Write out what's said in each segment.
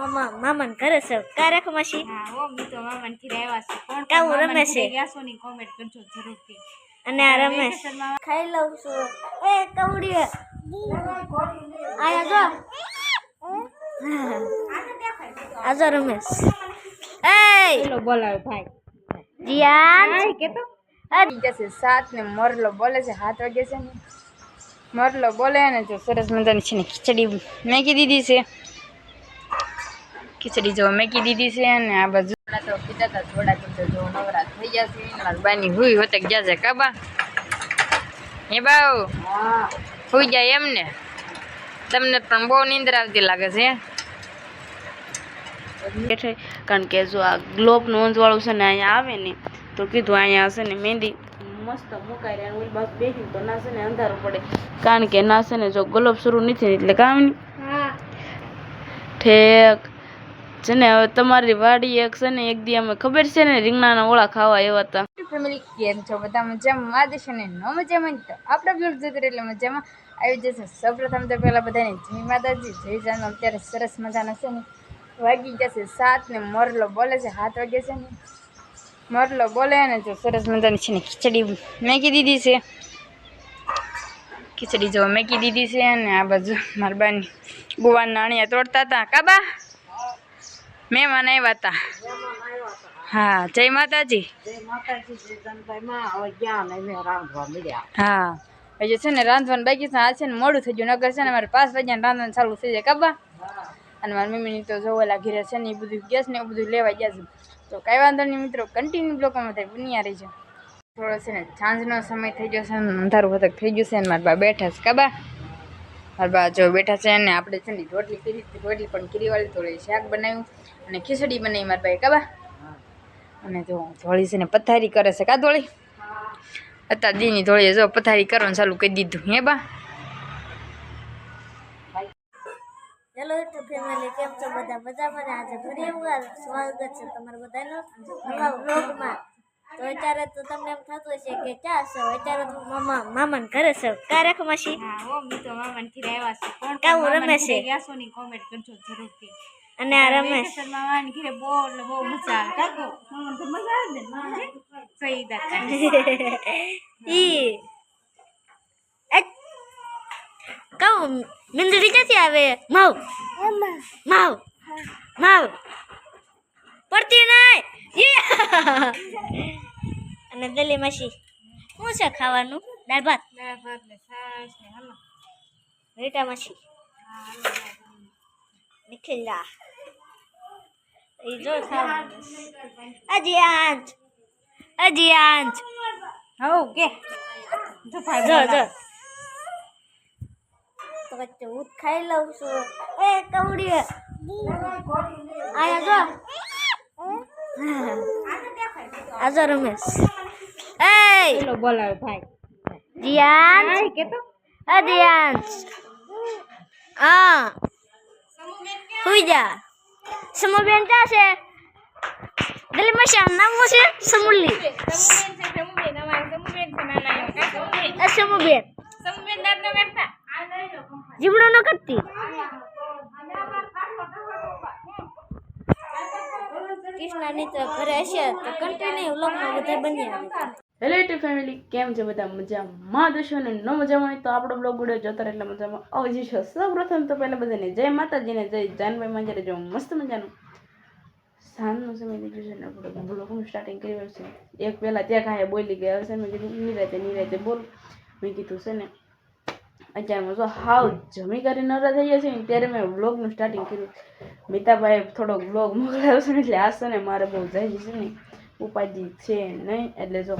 મામાન ઘરે છે કા રાખો માસી હા હો મી તો મામાન થી આવ્યા છે કોણ કા હું રમેશ છે ગયા છો ની કોમેન્ટ કરજો જરૂરથી અને આ રમેશ ખાઈ લઉં છું એ કવડી આયા જો રમેશ એ ચલો બોલાવ ભાઈ જીયાન હાય કેતો આવી જશે 7 ને મોરલો બોલે છે 7 વાગે છે ને મોરલો બોલે ને જો સરસ મજાની છે ને ખીચડી મેકી દીધી છે ખીચડી જો મેકી દીધી છે અને આ બાજુ તો કીધા હતા થોડા તો જો નવરા થઈ જશે ને બાની હુઈ હોતે ગયા છે કાબા હે બાઉ હા હુઈ જાય એમને તમને પણ બહુ નીંદર આવતી લાગે છે કારણ કે જો આ ગ્લોબ નું અંજવાળું છે ને અહીંયા આવે ને તો કીધું અહીંયા હશે ને મહેંદી મસ્ત મુકાઈ રહે ઓલી બસ બેસી તો ના છે ને અંધારું પડે કારણ કે ના છે ને જો ગ્લોબ શરૂ નથી એટલે કામ નહીં હા ઠેક છે ને હવે તમારી વાડી એક છે ને એક દી અમે ખબર છે ને રીંગણાના ઓળા ખાવા આવ્યા હતા ફેમિલી કેમ છો બધા મજામાં દેશે ને ન મજામાં તો આપણા બ્લોગ જોતા એટલે મજામાં આવી જશે સૌપ્રથમ તો પહેલા બધાને જય માતાજી જય જાન અત્યારે સરસ મજાના છે ને વાગી જશે 7 ને મોરલો બોલે છે 7 વાગે છે ને મોરલો બોલે ને જો સરસ મજાની છે ને ખીચડી મેકી દીધી છે ખીચડી જો મેકી દીધી છે અને આ બાજુ મારા બાની ગુવાન નાણિયા તોડતા હતા કાબા મહેમાન આવ્યા હતા હા જય માતાજી હા હજી છે ને રાંધવાનું બાકી છે આ છે ને મોડું થઈ ગયું નગર છે ને મારે 5 વાગ્યા રાંધવાનું ચાલુ થઈ જાય કાબા અને મારી મમ્મીની તો જોવાલા ઘેરે છે ને એ બધું ગેસ ને એવું બધું લેવા ગયા છે તો કાંઈ વાંધો નહીં મિત્રો કન્ટિન્યુ બ્લોકમાં થાય બુનિયા રહી છે થોડો છે ને સાંજનો સમય થઈ ગયો છે ને અંધારું વધક થઈ ગયું છે ને મારા બા બેઠા છે કાબા મારા બા જો બેઠા છે ને આપણે છે ને રોટલી કરી રોટલી પણ કીરીવાળી થોડી શાક બનાવ્યું અને ખીચડી બનાવી મારા બાઈ કાબા અને જો ધોળી છે ને પથારી કરે છે કા ધોળી અત્યારે દીની ધોળીએ જો પથારી કરવાનું ચાલુ કરી દીધું હે બા હેલો યુટ્યુબ ફેમિલી કેમ છો બધા મજામાં ને આજે ફરી એકવાર સ્વાગત છે તમારા બધાનો નવા વ્લોગમાં તો અત્યારે તો તમને એમ થતું હશે કે ક્યાં છો અત્યારે તો મામાન ઘરે છે કા રાખો માસી હા હો મી તો મામાન થી આવ્યા છે કોણ કા હું રમેશ છે ગયા છો ની કોમેન્ટ કરજો જરૂરથી અને આ રમેશ મામાન ઘરે બહુ મજા આવે કાકો મામાન તો મજા આવે ને સહી વાત ઈ કહું મિંદડી ક્યાંથી આવે માવ માવ માવ પડતી નહીં અને દલી માસી શું છે ખાવાનું દાળ ભાત ને છાશ ને હાલો રીટા માસી નિખિલા એ જો ખાવાનું હજી આંચ હો કે જો ભાઈ જો તો વચ્ચે હું ખાઈ લઉં છું એ કવડી આયા જો આજો રમેશ એ ચલો બોલાવ ભાઈ જીયાન હાય કેતો જીયાન હા હુઈ જા સમુબેન ક્યાં છે ગલી મશા નામ શું છે સમુલી સમુબેન અમારે સમુબેન છે નાના સમુબેન દાદ ન બેઠા જીવડો ન કરતી કૃષ્ણની તો ઘરે હશે તો કન્ટિન્યુ વ્લોગમાં બધા બની આવે હેલો યુટ્યુબ ફેમિલી કેમ છે બધા મજામાં દશો ને ન મજામાં હોય તો આપણો બ્લોગ વિડીયો જોતા એટલે મજામાં આવી જશો સૌપ્રથમ તો પહેલાં બધાને જય માતાજીને જય જાનભાઈ માં જો મસ્ત મજાનું સાંજનો સમય થઈ ગયો છે ને આપણે બ્લોગનું સ્ટાર્ટિંગ કરી રહ્યું છે એક પહેલાં ત્યાં કાંઈ બોલી ગયા હશે મેં કીધું નિરાતે બોલ મેં કીધું છે ને અત્યારે જો હાવ જમી કરી નરા થઈ ગયા છે ને ત્યારે મેં વ્લોગનું સ્ટાર્ટિંગ કર્યું મિતાભાઈ થોડોક વ્લોગ મોકલાવ્યો છે ને એટલે આ છે ને મારે બહુ જાય છે ને ઉપાધિ છે નહીં એટલે જો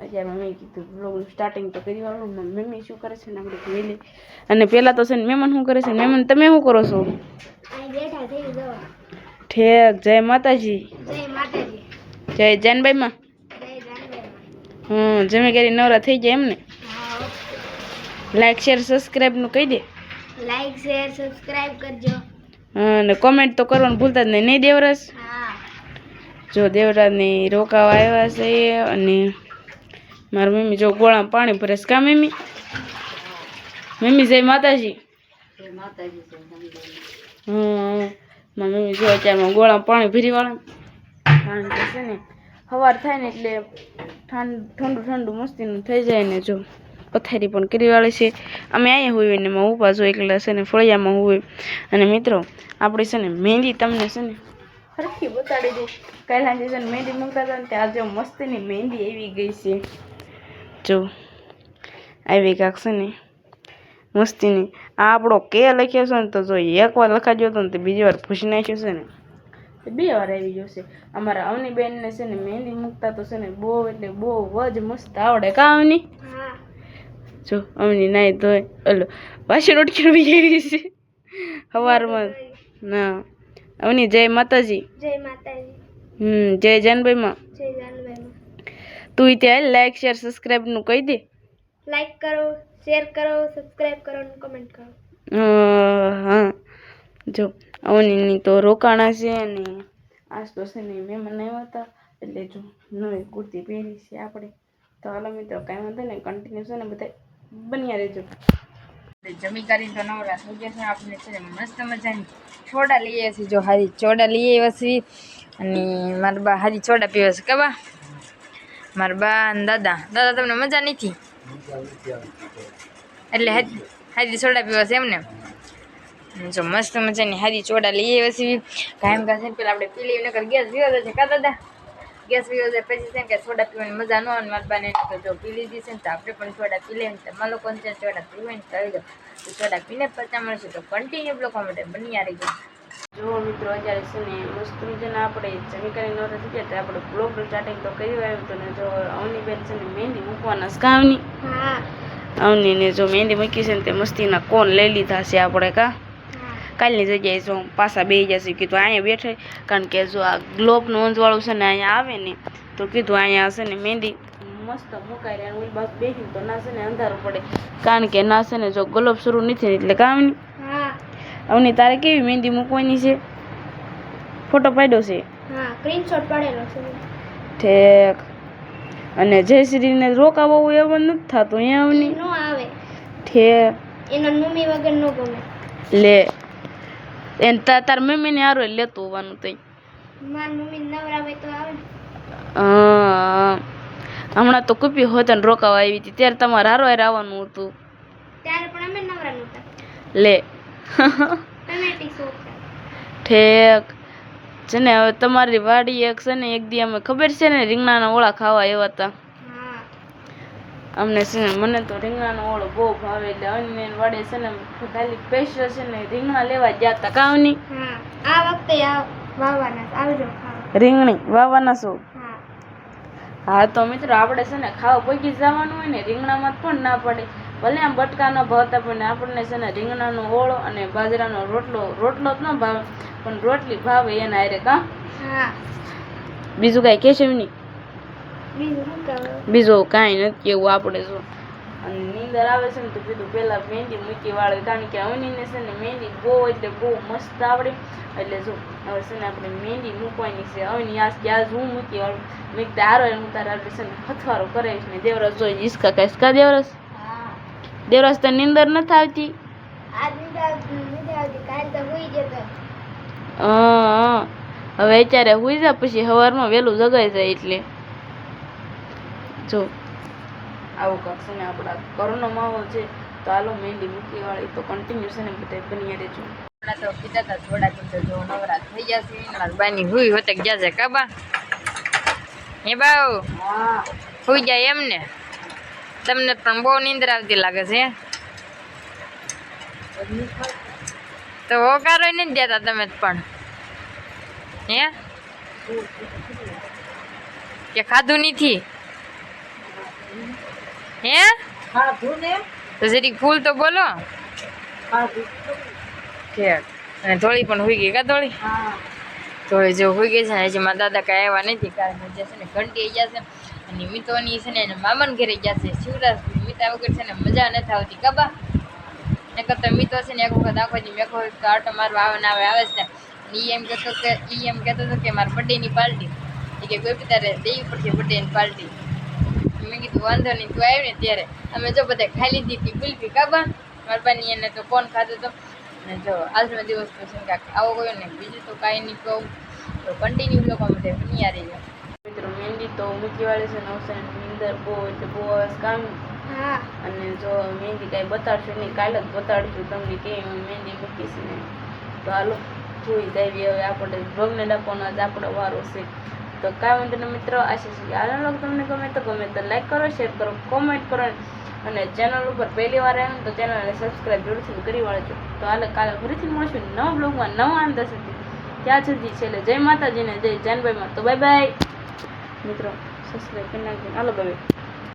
અત્યારે મેં કીધું વ્લોગનું સ્ટાર્ટિંગ તો કરી વાળું મમ્મી શું કરે છે ને આપણે જોઈ લઈએ અને પહેલાં તો છે ને મહેમાન શું કરે છે મહેમાન તમે શું કરો છો ઠેક જય માતાજી જય જાનભાઈમાં જમી કરી નવરા થઈ જાય એમ ને લાઈક શેર સબસ્ક્રાઇબ નું કહી દે લાઈક શેર સબસ્ક્રાઇબ કરજો અને કોમેન્ટ તો કરવાનું ભૂલતા જ નહીં દેવરાજ હા જો દેવરાજની રોકાવા આવ્યા છે અને મારી મમ્મી જો ગોળામાં પાણી ભરે છે કા મમ્મી મમ્મી જય માતાજી મારી મમ્મી જો અત્યારમાં ગોળા પાણી ભરી વાળે કારણ કે છે ને સવાર થાય ને એટલે ઠંડુ ઠંડુ મસ્તીનું થઈ જાય ને જો પથારી પણ કરી વાળે છે અમે અહીંયા હોય ને એમાં ઉભા જો એકલા છે ને ફળિયામાં હોય અને મિત્રો આપણે છે ને મહેંદી તમને છે ને સરખી બતાડી દઉં કાલે સાંજે છે ને મહેંદી મૂકતા હતા ને ત્યાં જો મસ્તીની મહેંદી આવી ગઈ છે જો આવી કાંક છે ને મસ્તીની આ આપણો કે લખ્યો છે ને તો જો એકવાર લખાડ્યો હતો ને તો બીજી વાર ભૂસી નાખ્યો છે ને તો 2 વાર આવી ગયો છે અમારા અવની બેનને છે ને મહેંદી મૂકતા તો છે ને બહુ એટલે બહુ જ મસ્ત આવડે કા અવની જો અવની નાઈ ધોઈ ઓલો પાછી રોટકી આવી ગઈ છે સવારમાં ના અવની જય માતાજી જય જાનભાઈમાં તું ત્યાં લાઈક શેર સબસ્ક્રાઇબ નું કહી દે લાઈક કરો શેર કરો સબસ્ક્રાઇબ કરો અને કમેન્ટ કરો હા જો અવની તો રોકાણા છે અને આજ તો છે ને મહેમાન આવ્યા હતા એટલે જો નવી કુર્તી પહેરી છે આપણે તો હાલો મિત્રો કાંઈ વાંધો ને કન્ટિન્યુ છે ને બધા બન્યા રહેજો જમી કરીને તો નવરા થઈ ગયા છે આપણે છે ને મસ્ત મજાની છોડા લઈએ છીએ જો હારી ચોડા લઈ આવ્યા છીએ અને મારા બા હારી ચોડા પીવે છે કબા મારા બા અને દાદા તમને મજા નથી એટલે હારી સોડા પીવા છે એમને જો મસ્ત મજાની હારી ચોડા લઈ આવ્યા છીએ કાયમ કાશે પેલા આપણે પી લઈએ નકર ગેસ પીવા છે કા દાદા ગેસ પીવા છે પછી છે કે સોડા પીવાની મજા ન આવે મારા બાને તો જો પી લીધી છે ને તો આપણે પણ સોડા પી લઈએ ને તમારા લોકોને ત્યાં સોડા પીવાય ને તો આવી જાઓ તો સોડા પીને પાછા મળશે તો કન્ટિન્યુ લોકો માટે બની રહી ગયો જો મિત્રો અત્યારે છે ને મસ્ત મજાના આપણે જમી કરીને નવરા થઈ ગયા આપણે બ્લોગ સ્ટાર્ટિંગ તો કર્યું આવ્યું તો ને જો અવની બેન છે ને મહેંદી મૂકવાના છે કાવની અવની ને જો મહેંદી મૂકી છે ને તે મસ્તીના કોન લઈ લીધા છે આપણે કાલની જગ્યાએ જો પાછા બેસી જશે કીધું અહીંયા બેઠે કારણ કે જો આ ગ્લોબનું અંજવાળું છે ને અહીંયા આવે ને તો કીધું અહીંયા છે ને મહેંદી મસ્ત મુકાઈ રહે ઓલી બાજુ બેસીને તો ના છે ને અંધારું પડે કારણ કે ના છે ને જો ગ્લોબ શરૂ નથી એટલે કામની અવની તારે કેવી મહેંદી મૂકવાની છે ફોટો પાડ્યો છે સ્ક્રીનશોટ પાડેલો છે ઠેક અને જયશ્રીને રોકાવો હોય એવું નથી થતું અહીંયા અવની નો આવે ઠેક એના મમ્મી વગર નો ગમે લે એને તાર મમ્મીને હારો લેતું હોવાનું તઈ મારી મમ્મી નવરા હોય તો આવે હમણાં તો કુપી હોત ને રોકાવા આવી હતી ત્યારે તમારે હારો હારે આવવાનું હતું ત્યારે પણ અમે નવરા નહોતા લે ટમેટી સૂપ ઠેક છે ને હવે તમારી વાડી એક છે ને એક દી અમે ખબર છે ને રીંગણાના ઓળા ખાવા આવ્યા હતા અમને છે ને મને તો રીંગણાનો ઓળો બહુ ભાવે એટલે અન્ય વાડે છે ને ખાલી સ્પેશિયલ છે ને રીંગણા લેવા ગયા હતા કાવની આ વખતે વાવવાના આવજો રીંગણી વાવવાના છો હા તો મિત્રો આપણે છે ને ખાવા પૈકી જવાનું હોય ને રીંગણામાં પણ ના પડે ભલે આમ બટકા ન ભાવતા પણ આપણને છે ને રીંગણાનો ઓળો અને બાજરાનો રોટલો જ ન ભાવે પણ રોટલી ભાવે એના હારે કા બીજું કાંઈ કહેશે નહીં બીજું કાંઈ નથી એવું આપણે જો અને નીંદર આવે છે ને તો કીધું પહેલાં મહેંદી મૂકી વાળે કારણ કે અવનીને છે ને મહેંદી બહુ એટલે બહુ મસ્ત આવડે એટલે જો હવે છે ને આપણે મહેંદી મૂકવાની છે અવની આજ હું મૂકી વાળું મેં તારો હું તારા આપણે છે ને હથવારો કરાવીશ ને દેવરાજ જોઈ ઈસકા કહીશ કા દેવરાજ તો નીંદર નથી આવતી હવે અત્યારે હુઈ જા પછી સવારમાં વહેલું જગાઈ જાય એટલે જો આવું કાંક છે ને આપણા ઘરનો માહોલ છે તો હાલો મહેંદી મૂકી વાળી તો કન્ટિન્યુ છે ને બધા બની રહેજો તો કીધા હતા થોડા દિવસો જો નવરા થઈ જશે મારા બાની હુઈ હોતે ગયા છે કાબા હે બાઉ હુઈ જાય એમને તમને પણ બહુ નીંદર આવતી લાગે છે તો હોકારો નથી દેતા તમે પણ હે કે ખાધું નથી હે તો જરીક ફૂલ તો બોલો અને ધોળી પણ હોઈ ગઈ કા ધોળી ધોળી જો હોઈ ગઈ છે ને હજી મારા દાદા કાંઈ આવ્યા નથી કારણ કે છે ને ઘંટી ગયા છે અને મિતોની છે ને એને મામાને ઘરે ગયા છે શિવરાજ મિતા વગર છે ને મજા નથી આવતી કાબા ને કરતા મિતો છે ને એક વખત આખો દી મેં કહ્યું આટો મારવા આવે છે અને એ એમ કહેતો હતો કે મારા બર્થડેની પાર્ટી એ કે કોઈ બી તારે દેવી પડશે બર્થડેની પાર્ટી મેં કીધું વાંધો નહીં તું આવી ને ત્યારે અમે જો બધા ખાઈ લીધી હતી ગુલ્ફી કાબા મારા બાની એને તો કોણ ખાધું તો અને જો આજનો દિવસ તો છે કાંઈક આવો ગયો ને, બીજું તો કાંઈ નહીં કહું. તો કન્ટિન્યુ બ્લોગમાં બધા બન્યા રહીએ. મિત્રો મહેંદી તો મૂકી વાળી છે, નવસારીની અંદર બહુ એટલે બહુ કામ. હા અને જો મહેંદી કાંઈ બતાડશું નહીં, કાલે જ બતાડીશું તમને કે મહેંદી મૂકીશ ને. તો હાલો જોઈ જાય હવે આપણે બ્લોગને ડાપવાનો આજ આપણો વારો છે. તો કાંઈ વાંધો નહીં મિત્રો, આશા છે કે આ બ્લોગ તમને ગમે તો લાઈક કરો, શેર કરો, કોમેન્ટ કરો. અને ચેનલ ઉપર પહેલી વાર આવ્યું તો ચેનલને સબસ્ક્રાઈબ જરૂરથી કરી વાળજો. તો હાલે કાલે ફરીથી મળશું નવા બ્લોગમાં નવા અંદર સુધી. ત્યાં સુધી છેલ્લે જય માતાજીને જય જાનભાઈમાં. તો બાય બાય મિત્રો, સબસ્ક્રાઈબ કરી નાખજો. હાલો બાય.